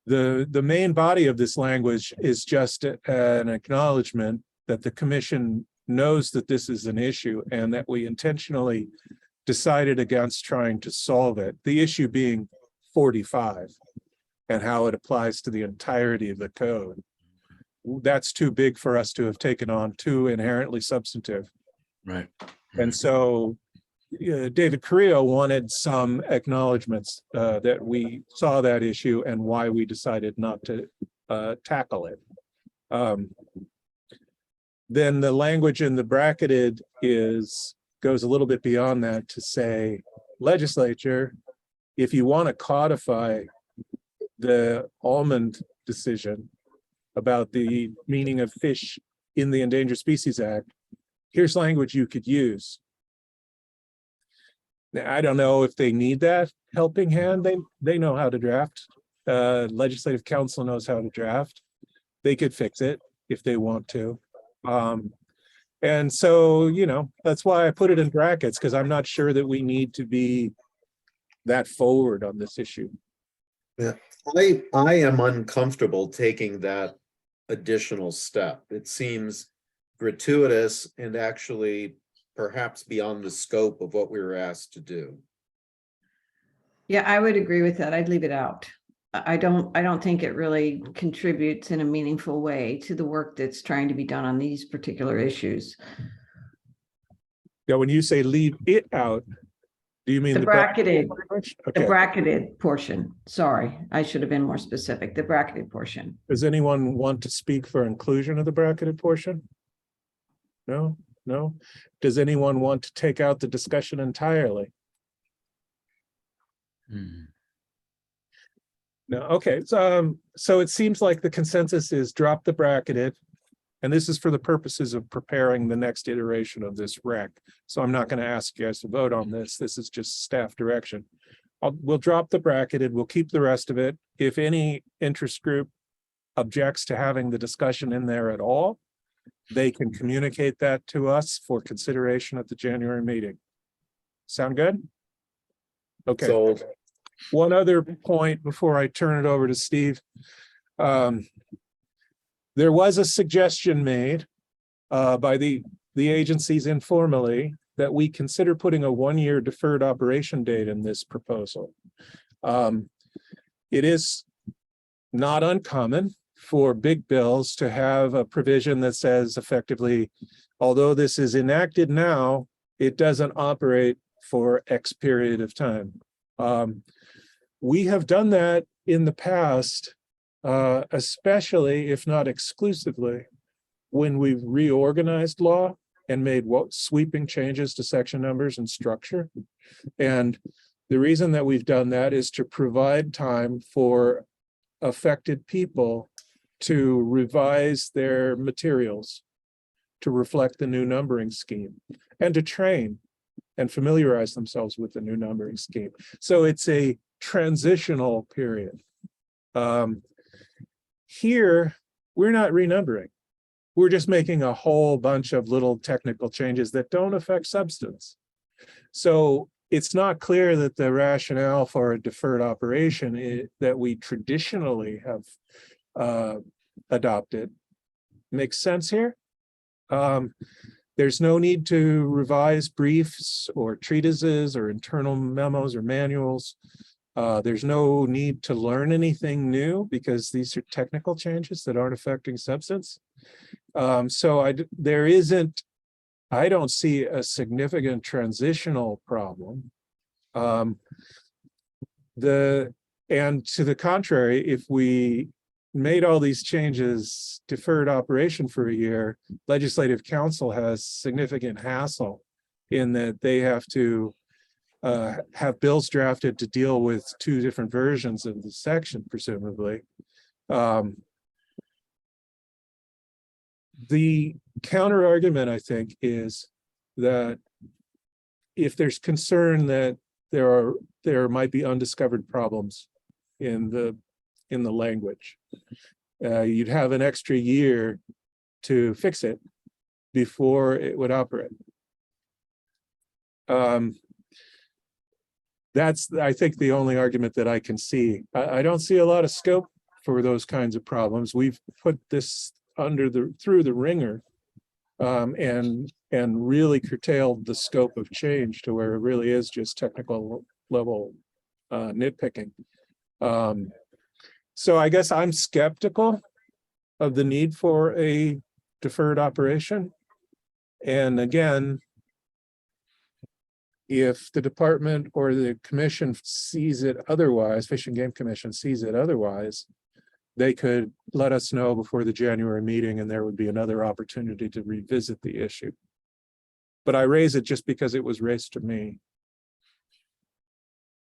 the main body of this language is just an acknowledgement that the commission knows that this is an issue and that we intentionally decided against trying to solve it. The issue being 45 and how it applies to the entirety of the code. That's too big for us to have taken on, too inherently substantive. Right. And so David Carrillo wanted some acknowledgements that we saw that issue and why we decided not to tackle it. Then the language in the bracketed goes a little bit beyond that to say, legislature, if you want to codify the Almond decision about the meaning of fish in the Endangered Species Act, here's language you could use. Now, I don't know if they need that helping hand. They know how to draft. Legislative Council knows how to draft. They could fix it if they want to. And so, you know, that's why I put it in brackets, because I'm not sure that we need to be that forward on this issue. Yeah, I am uncomfortable taking that additional step. It seems gratuitous and actually perhaps beyond the scope of what we were asked to do. Yeah, I would agree with that. I'd leave it out. I don't think it really contributes in a meaningful way to the work that's trying to be done on these particular issues. Yeah, when you say leave it out, do you mean The bracketed, language? the Okay. bracketed portion. Sorry, I should have been more specific. The bracketed portion. Does anyone want to speak for inclusion of the bracketed portion? No, no. Does anyone want to take out the discussion entirely? Hmm. No, okay, so it seems like the consensus is drop the bracketed. And this is for the purposes of preparing the next iteration of this rec. So I'm not going to ask you guys to vote on this. This is just staff direction. We'll drop the bracketed, we'll keep the rest of it. If any interest group objects to having the discussion in there at all, they can communicate that to us for consideration at the January meeting. Sound good? Okay. So One other point before I turn it over to Steve. There was a suggestion made by the agencies informally that we consider putting a one-year deferred operation date in this proposal. It is not uncommon for big bills to have a provision that says effectively, although this is enacted now, it doesn't operate for X period of time. We have done that in the past, especially if not exclusively, when we've reorganized law and made sweeping changes to section numbers and structure. And the reason that we've done that is to provide time for affected people to revise their materials to reflect the new numbering scheme and to train and familiarize themselves with the new numbering scheme. So it's a transitional period. Here, we're not renumbering. We're just making a whole bunch of little technical changes that don't affect substance. So it's not clear that the rationale for a deferred operation that we traditionally have adopted makes sense here. There's no need to revise briefs or treatises or internal memos or manuals. There's no need to learn anything new because these are technical changes that aren't affecting substance. So there isn't, I don't see a significant transitional problem. And to the contrary, if we made all these changes deferred operation for a year, Legislative Council has significant hassle in that they have to have bills drafted to deal with two different versions of the section, presumably. The counter argument, I think, is that if there's concern that there might be undiscovered problems in the language, you'd have an extra year to fix it before it would operate. That's, I think, the only argument that I can see. I don't see a lot of scope for those kinds of problems. We've put this through the ringer, and really curtailed the scope of change to where it really is just technical level nitpicking. So I guess I'm skeptical of the need for a deferred operation. And again, if the department or the commission sees it otherwise, Fish and Game Commission sees it otherwise, they could let us know before the January meeting and there would be another opportunity to revisit the issue. But I raise it just because it was raised to me.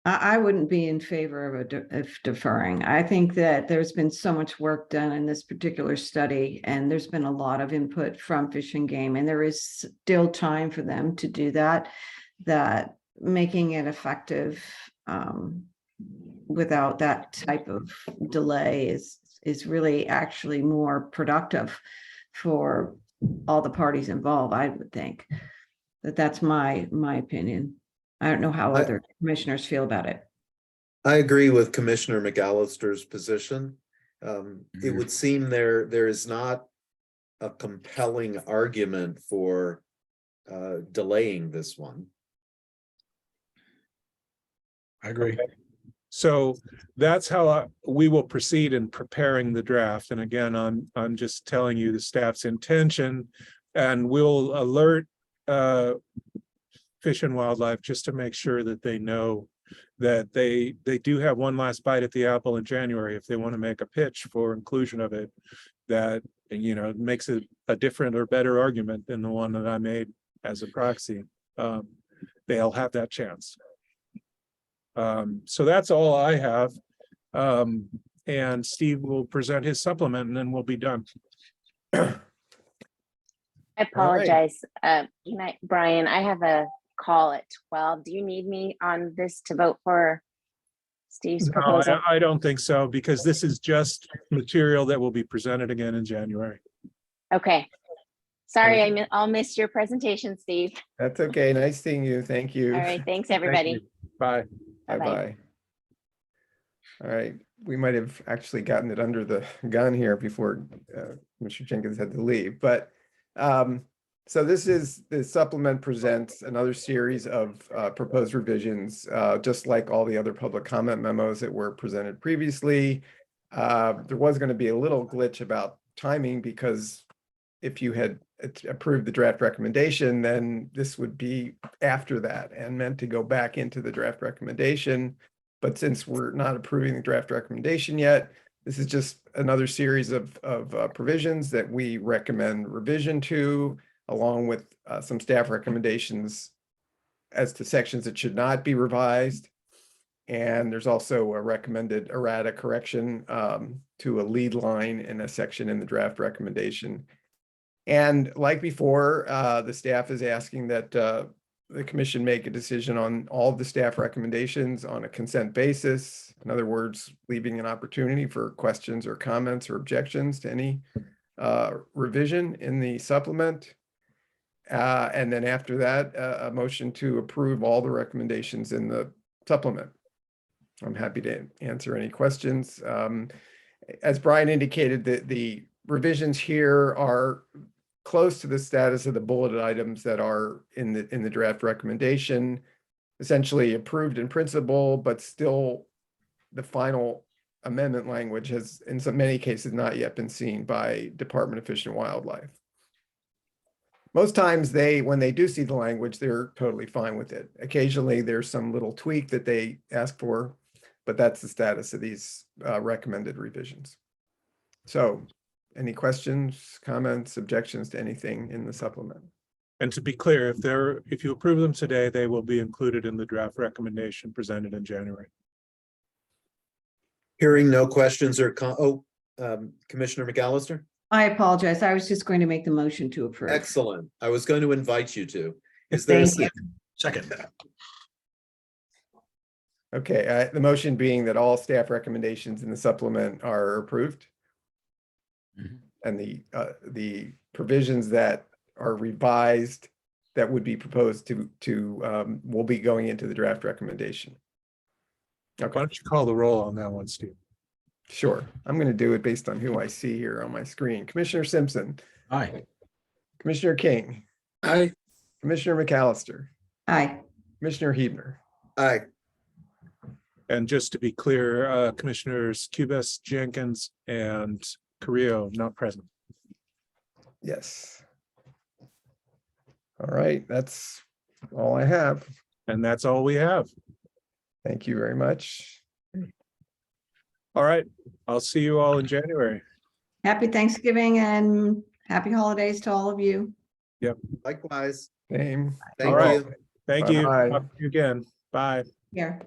I wouldn't be in favor of deferring. I think that there's been so much work done in this particular study, and there's been a lot of input from Fish and Game, and there is still time for them to do that, that making it effective without that type of delay is really actually more productive for all the parties involved. I would think that's my opinion. I don't know how other commissioners feel about it. I agree with Commissioner McAllister's position. It would seem there is not a compelling argument for delaying this one. I agree. So that's how we will proceed in preparing the draft. And again, I'm just telling you the staff's intention, and we'll alert Fish and Wildlife just to make sure that they know that they do have one last bite at the apple in January if they want to make a pitch for inclusion of it, that, you know, makes it a different or better argument than the one that I made as a proxy. They'll have that chance. So that's all I have. And Steve will present his supplement and then we'll be done. I apologize. Brian, I have a call at 12. Do you need me on this to vote for Steve's No, proposal? I don't think so, because this is just material that will be presented again in January. Okay. Sorry, I'll miss your presentation, Steve. That's okay. Nice seeing you. Thank you. All right. Thanks, Thank everybody. you. Bye. Bye-bye. Bye-bye. All right, we might have actually gotten it under the gun here before Mr. Jenkins had to leave, but so the supplement presents another series of proposed revisions, just like all the other public comment memos that were presented previously. There was going to be a little glitch about timing, because if you had approved the draft recommendation, then this would be after that and meant to go back into the draft recommendation. But since we're not approving the draft recommendation yet, this is just another series of provisions that we recommend revision to, along with some staff recommendations as to sections that should not be revised. And there's also a recommended errata correction to a lead line in a section in the draft recommendation. And like before, the staff is asking that the commission make a decision on all of the staff recommendations on a consent basis. In other words, leaving an opportunity for questions or comments or objections to any revision in the supplement. And then after that, a motion to approve all the recommendations in the supplement. I'm happy to answer any questions. As Brian indicated, the revisions here are close to the status of the bulleted items that are in the draft recommendation, essentially approved in principle, but still the final amendment language has, in so many cases, not yet been seen by Department of Fish and Wildlife. Most times when they do see the language, they're totally fine with it. Occasionally, there's some little tweak that they ask for, but that's the status of these recommended revisions. So, any questions, comments, objections to anything in the supplement? And to be clear, if you approve them today, they will be included in the draft recommendation presented in January. Hearing no questions or Commissioner McAllister? I apologize. I was just going to make the motion to approve. Excellent. I was going to invite you to. Is there a Thank you. second? Second. Okay, the motion being that all staff recommendations in the supplement are approved. Mhm. And the provisions that are revised that would be proposed will be going into the draft recommendation. Why don't you call the roll on that one, Steve? Sure, I'm going to do it based on who I see here on my screen. Commissioner Simpson, Aye. Commissioner King, Aye. Commissioner McAllister, Aye. Commissioner Hebner. Aye. And just to be clear, Commissioners Cubis, Jenkins, and Carrillo not present. Yes. All right, that's all I have. And that's all we have. Thank you very much. All right, I'll see you all in January. Happy Thanksgiving and happy holidays to all of you. Likewise. Same. Thank All right. you. Thank you. Bye-bye. Talk to you again. Bye. Here.